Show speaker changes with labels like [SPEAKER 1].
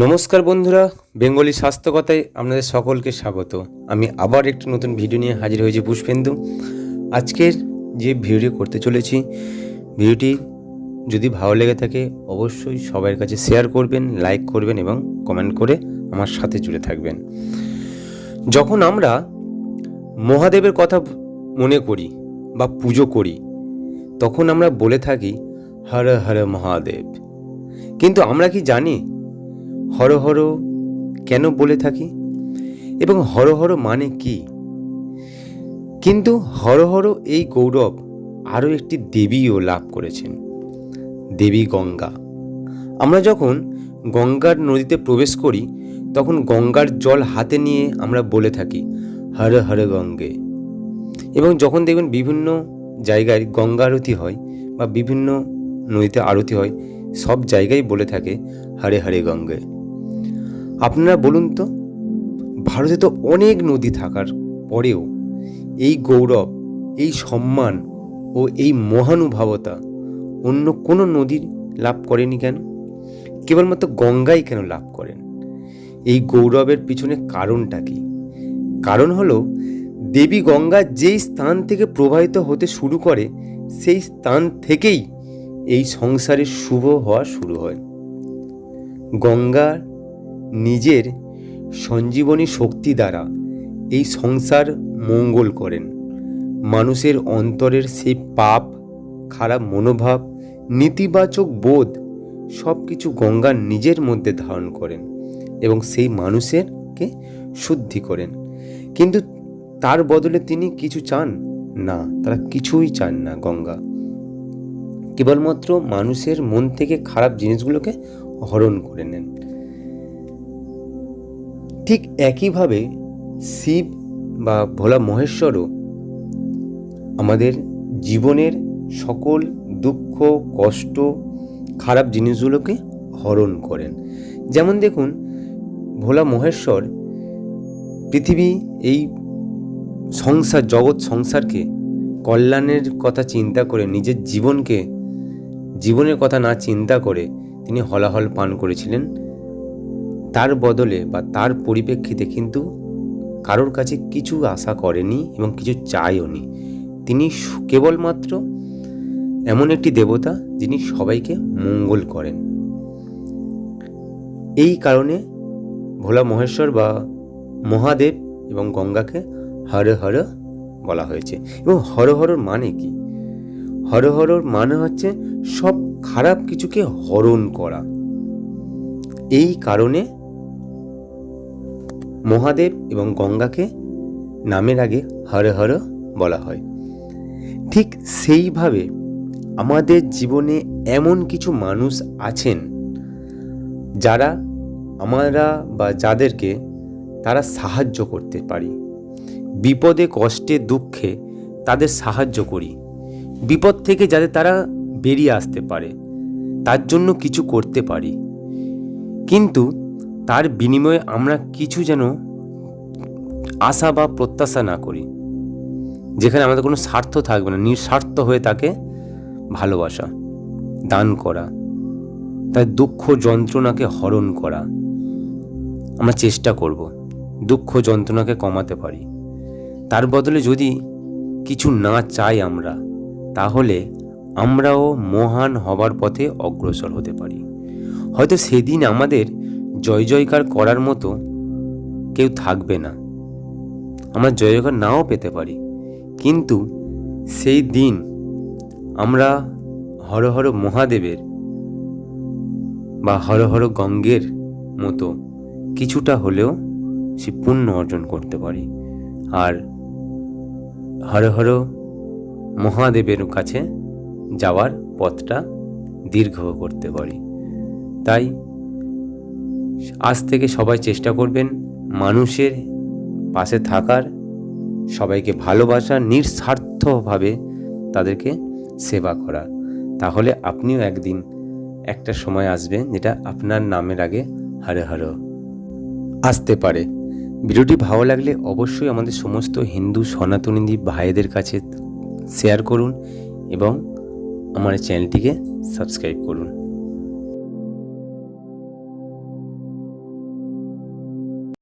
[SPEAKER 1] নমস্কার বন্ধুরা, বেঙ্গলি স্বাস্থ্য কথায় আপনাদের সকলকে স্বাগত। আমি আবার একটি নতুন ভিডিও নিয়ে হাজির হয়েছি পুষ্পেন্দু। আজকের যে ভিডিও করতে চলেছি, ভিডিওটি যদি ভালো লেগে থাকে অবশ্যই সবার কাছে শেয়ার করবেন, লাইক করবেন এবং কমেন্ট করে আমার সাথে জুড়ে থাকবেন। যখন আমরা মহাদেবের কথা মনে করি বা পুজো করি, তখন আমরা বলে থাকি হর হর মহাদেব। কিন্তু আমরা কি জানি হর হর কেন বলে থাকি এবং হর হর মানে কি? কিন্তু হর হর এই গৌরব আরও একটি দেবীও লাভ করেছেন, দেবী গঙ্গা। আমরা যখন গঙ্গার নদীতে প্রবেশ করি তখন গঙ্গার জল হাতে নিয়ে আমরা বলে থাকি হর হর গঙ্গে। এবং যখন দেখবেন বিভিন্ন জায়গায় গঙ্গা আরতি হয় বা বিভিন্ন নদীতে আরতি হয়, সব জায়গায় বলে থাকে হরে হরে গঙ্গে। আপনারা বলুন তো, ভারতে তো অনেক নদী থাকার পরেও এই গৌরব, এই সম্মান ও এই মহানুভবতা অন্য কোনো নদী লাভ করেনি কেন? কেবলমাত্র গঙ্গাই কেন লাভ করেন? এই গৌরবের পিছনে কারণটা কি? কারণ হলো দেবী গঙ্গা যেই স্থান থেকে প্রবাহিত হতে শুরু করে সেই স্থান থেকেই এই সংসারের শুভ হওয়া শুরু হয়। গঙ্গা নিজের সঞ্জীবনী শক্তি দ্বারা এই সংসার মঙ্গল করেন। মানুষের অন্তরের সেই পাপ, খারাপ মনোভাব, নেতিবাচক বোধ সব কিছু গঙ্গা নিজের মধ্যে ধারণ করেন এবং সেই মানুষেরকে শুদ্ধি করেন। কিন্তু তার বদলে তিনি কিছু চান না, তারা কিছুই চান না। গঙ্গা কেবলমাত্র মানুষের মন থেকে খারাপ জিনিসগুলোকে হরণ করে নেন। ঠিক একইভাবে শিব বা ভোলা মহেশ্বরও আমাদের জীবনের সকল দুঃখ, কষ্ট, খারাপ জিনিসগুলোকে হরণ করেন। যেমন দেখুন, ভোলা মহেশ্বর পৃথিবী, এই সংসার, জগৎ সংসারকে কল্যাণের কথা চিন্তা করে নিজের জীবনের কথা না চিন্তা করে তিনি হলাহল পান করেছিলেন। তার বদলে বা তার পরিপ্রেক্ষিতে কিন্তু কারোর কাছে কিছু আশা করেনি এবং কিছু চায়ও নি। তিনি কেবলমাত্র এমন একটি দেবতা যিনি সবাইকে মঙ্গল করেন। এই কারণে ভোলা মহেশ্বর বা মহাদেব এবং গঙ্গাকে হর হর বলা হয়েছে। এবং হর হর মানে কি? হর হর মানে হচ্ছে সব খারাপ কিছুকে হরণ করা। এই কারণে মহাদেব এবং গঙ্গাকে নামের আগে হর হর বলা হয়। ঠিক সেইভাবে আমাদের জীবনে এমন কিছু মানুষ আছেন যারা আমরা বা যাদেরকে তারা সাহায্য করতে পারি। বিপদে, কষ্টে, দুঃখে তাদের সাহায্য করি। বিপদ থেকে যাতে তারা বেরিয়ে আসতে পারে তার জন্য কিছু করতে পারি। কিন্তু তার বিনিময়ে আমরা কিছু যেন আশা বা প্রত্যাশা না করি, যেখানে আমাদের কোনো স্বার্থ থাকবে না। নিঃস্বার্থ হয়ে তাকে ভালোবাসা, দান করা, তার দুঃখ যন্ত্রণাকে হরণ করা। আমরা চেষ্টা করব দুঃখ যন্ত্রণাকে কমাতে পারি। তার বদলে যদি কিছু না চাই আমরা, তাহলে আমরাও মহান হবার পথে অগ্রসর হতে পারি। হয়তো সেদিন আমাদের জয় জয়কার করার মতো কেউ থাকবে না, আমরা জয় জয়কার নাও পেতে পারি, কিন্তু সেই দিন আমরা হর হর মহাদেবের বা হর হর গঙ্গের মতো কিছুটা হলেও সে পুণ্য অর্জন করতে পারি আর হর হর মহাদেবের কাছে যাওয়ার পথটা দীর্ঘ করতে পারি। তাই আজ থেকে সবাই চেষ্টা করবেন মানুষের পাশে থাকার, সবাইকে ভালোবাসার, নিঃস্বার্থভাবে তাদেরকে সেবা করার। তাহলে আপনিও একদিন একটা সময় আসবে যেটা আপনার নামের আগে হর হর আসতে পারে। ভিডিওটি ভালো লাগলে অবশ্যই আমাদের সমস্ত হিন্দু সনাতনী ভাইদের কাছে শেয়ার করুন এবং আমার চ্যানেলটিকে সাবস্ক্রাইব করুন।